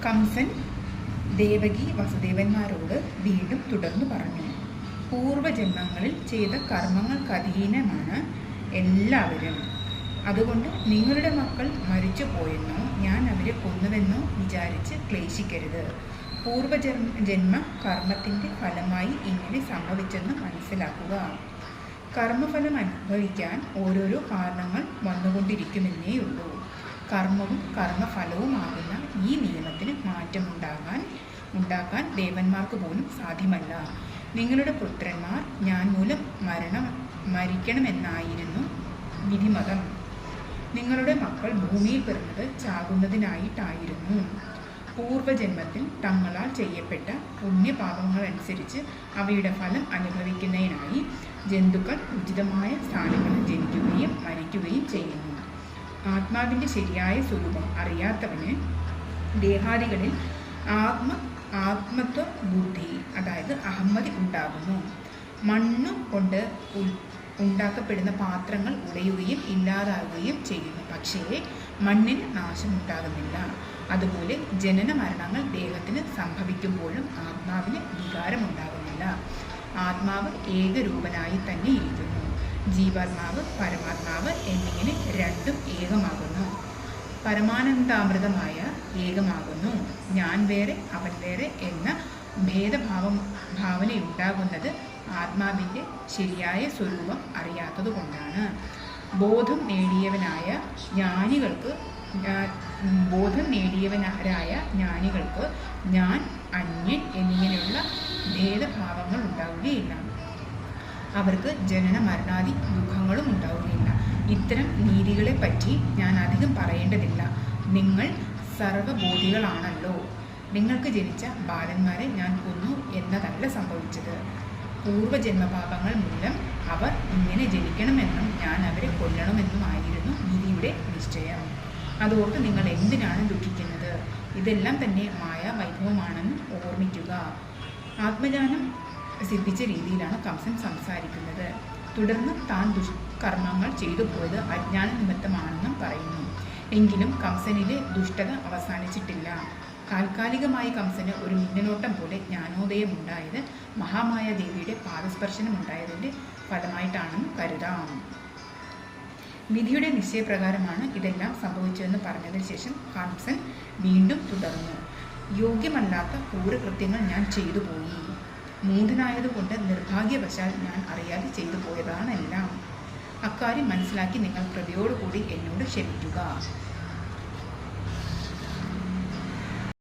കംസൻ ദേവകി വസുദേവന്മാരോട് വീണ്ടും തുടർന്നു പറഞ്ഞു, പൂർവജന്മങ്ങളിൽ ചെയ്ത കർമ്മങ്ങൾക്കധീനമാണ് എല്ലാവരും. അതുകൊണ്ട് നിങ്ങളുടെ മക്കൾ മരിച്ചു പോയെന്നോ ഞാൻ അവരെ കൊന്നുവെന്നോ വിചാരിച്ച് ക്ലേശിക്കരുത്. പൂർവജന്മ കർമ്മത്തിൻ്റെ ഫലമായി ഇങ്ങനെ സംഭവിച്ചെന്ന് മനസ്സിലാക്കുക. കർമ്മഫലം അനുഭവിക്കാൻ ഓരോരോ കാരണങ്ങൾ വന്നുകൊണ്ടിരിക്കുമെന്നേയുള്ളൂ. കർമ്മവും കർമ്മഫലവുമാകുന്ന ഈ നിയമത്തിന് മാറ്റമുണ്ടാക്കാൻ ദേവന്മാർക്ക് പോലും സാധ്യമല്ല. നിങ്ങളുടെ പുത്രന്മാർ ഞാൻ മൂലം മരിക്കണമെന്നായിരുന്നു വിധിമതം. നിങ്ങളുടെ മക്കൾ ഭൂമിയിൽ പിറന്നത് ചാകുന്നതിനായിട്ടായിരുന്നു. പൂർവജന്മത്തിൽ തങ്ങളാൽ ചെയ്യപ്പെട്ട പുണ്യപാപങ്ങളനുസരിച്ച് അവയുടെ ഫലം അനുഭവിക്കുന്നതിനായി ജന്തുക്കൾ ഉചിതമായ സ്ഥാനങ്ങളിൽ ജനിക്കുകയും മരിക്കുകയും ചെയ്യുന്നു. ആത്മാവിൻ്റെ ശരിയായ സ്വരൂപം അറിയാത്തവന് ദേഹാദികളിൽ ആത്മത്വ ബുദ്ധി, അതായത് അഹമ്മതി ഉണ്ടാകുന്നു. മണ്ണ് കൊണ്ട് ഉണ്ടാക്കപ്പെടുന്ന പാത്രങ്ങൾ ഉടയുകയും ഇല്ലാതാവുകയും ചെയ്യുന്നു, പക്ഷേ മണ്ണിന് നാശമുണ്ടാകുന്നില്ല. അതുപോലെ ജനന മരണങ്ങൾ ദേഹത്തിന് സംഭവിക്കുമ്പോഴും ആത്മാവിന് വികാരമുണ്ടാകുന്നില്ല. ആത്മാവ് ഏകരൂപനായി തന്നെ ഇരിക്കുന്നു. ജീവാത്മാവ് പരമാത്മാവ് എന്നിങ്ങനെ രണ്ടും ഏകമാകുന്നു. പരമാനന്ദാമൃതമായ ഏകമാകുന്നു. ഞാൻ വേറെ അവൻ വേറെ എന്ന ഭാവനയുണ്ടാകുന്നത് ആത്മാവിൻ്റെ ശരിയായ സ്വരൂപം അറിയാത്തതുകൊണ്ടാണ്. ബോധം നേടിയവരായ ജ്ഞാനികൾക്ക് ഞാൻ അന്യൻ എന്നിങ്ങനെയുള്ള ഭേദഭാവങ്ങൾ ഉണ്ടാവുകയില്ല. അവർക്ക് ജനന മരണാദി ദുഃഖങ്ങളും ഉണ്ടാവുകയില്ല. ഇത്തരം നീതികളെപ്പറ്റി ഞാൻ അധികം പറയേണ്ടതില്ല. നിങ്ങൾ സർവബോധികളാണല്ലോ. നിങ്ങൾക്ക് ജനിച്ച ബാലന്മാരെ ഞാൻ കൊന്നു എന്നതല്ല സംഭവിച്ചത്. പൂർവജന്മപാപങ്ങൾ മൂലം അവർ ഇങ്ങനെ ജനിക്കണമെന്നും ഞാൻ അവരെ കൊല്ലണമെന്നുമായിരുന്നു വിധിയുടെ നിശ്ചയം. അതോർത്ത് നിങ്ങൾ എന്തിനാണ് ദുഃഖിക്കുന്നത്? ഇതെല്ലാം തന്നെ മായാവൈഭവമാണെന്ന് ഓർമ്മിക്കുക. ആത്മജ്ഞാനം സിദ്ധിച്ച രീതിയിലാണ് കംസൻ സംസാരിക്കുന്നത്. തുടർന്ന് താൻ ദുഷ്കർമ്മങ്ങൾ ചെയ്തു പോയത് അജ്ഞാന നിമിത്തമാണെന്നും പറയുന്നു. എങ്കിലും കംസനിലെ ദുഷ്ടത അവസാനിച്ചിട്ടില്ല. താൽക്കാലികമായി കംസന് ഒരു മിന്നലോട്ടം പോലെ ജ്ഞാനോദയമുണ്ടായത് മഹാമായ ദേവിയുടെ പാദസ്പർശനമുണ്ടായതിൻ്റെ ഫലമായിട്ടാണെന്ന് കരുതാം. വിധിയുടെ നിശ്ചയപ്രകാരമാണ് ഇതെല്ലാം സംഭവിച്ചതെന്ന് പറഞ്ഞതിന് ശേഷം കംസൻ വീണ്ടും തുടർന്നു, യോഗ്യമല്ലാത്ത ക്രൂരകൃത്യങ്ങൾ ഞാൻ ചെയ്തു പോയി. മൂഢനായതുകൊണ്ട് നിർഭാഗ്യവശാൽ ഞാൻ അറിയാതെ ചെയ്തു പോയതാണെല്ലാം. അക്കാര്യം മനസ്സിലാക്കി നിങ്ങൾ കൃപയോടുകൂടി എന്നോട് ക്ഷമിക്കുക.